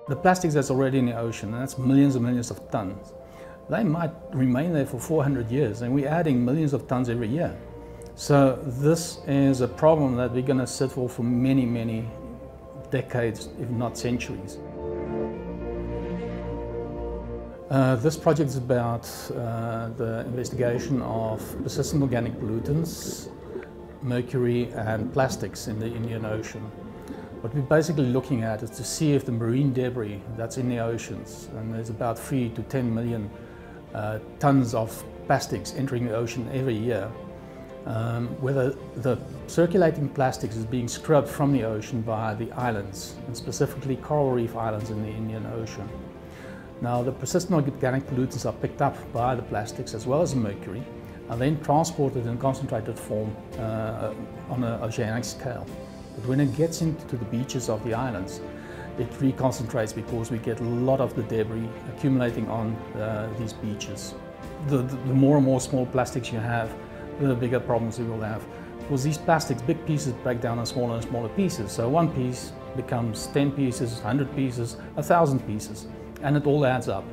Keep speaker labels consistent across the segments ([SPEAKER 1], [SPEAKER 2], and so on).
[SPEAKER 1] The plastics that's already in the ocean, and that's millions and millions of tons, they might remain there for 400 years, and we're adding millions of tons every year. So this is a problem that we're going to sit for many, many decades, if not centuries. This project is about the investigation of persistent organic pollutants, mercury and plastics in the Indian Ocean. What we're basically looking at is to see if the marine debris that's in the oceans, and there's about 3 to 10 million tons of plastics entering the ocean every year, whether the circulating plastics is being scrubbed from the ocean by the islands, and specifically coral reef islands in the Indian Ocean. Now, the persistent organic pollutants are picked up by the plastics as well as the mercury, and then transported in concentrated form on an oceanic scale. But when it gets into the beaches of the islands, it reconcentrates because we get a lot of the debris accumulating on these beaches. The more and more small plastics you have, the bigger problems you will have. Because these plastics, big pieces, break down in smaller and smaller pieces. So one piece becomes 10 pieces, 100 pieces, 1,000 pieces, and it all adds up.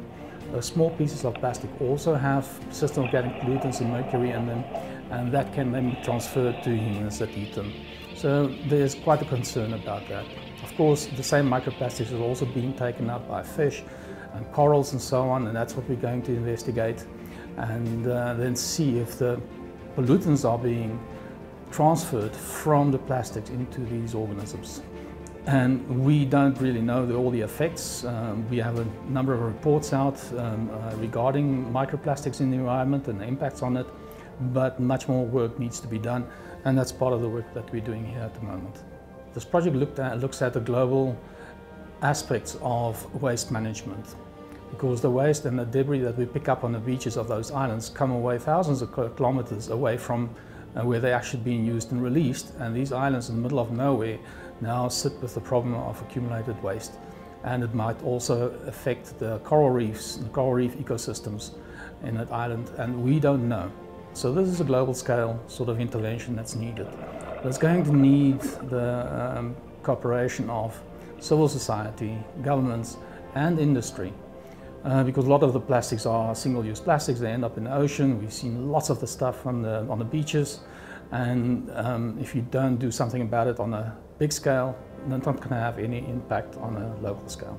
[SPEAKER 1] Those small pieces of plastic also have persistent organic pollutants and mercury in them, and that can then be transferred to humans that eat them. So there's quite a concern about that. Of course, the same microplastics is also being taken up by fish and corals and so on, and that's what we're going to investigate, and then see if the pollutants are being transferred from the plastics into these organisms. And we don't really know all the effects. We have a number of reports out regarding microplastics in the environment and the impacts on it, but much more work needs to be done, and that's part of the work that we're doing here at the moment. This project looks at the global aspects of waste management, because the waste and the debris that we pick up on the beaches of those islands come away thousands of kilometers away from where they're actually being used and released, and these islands in the middle of nowhere now sit with the problem of accumulated waste. And it might also affect the coral reefs, the coral reef ecosystems in that island, and we don't know. So this is a global scale sort of intervention that's needed. But it's going to need the cooperation of civil society, governments and industry. Because a lot of the plastics are single-use plastics, they end up in the ocean. We've seen lots of the stuff on the beaches, and if you don't do something about it on a big scale, then it's not going to have any impact on a local scale.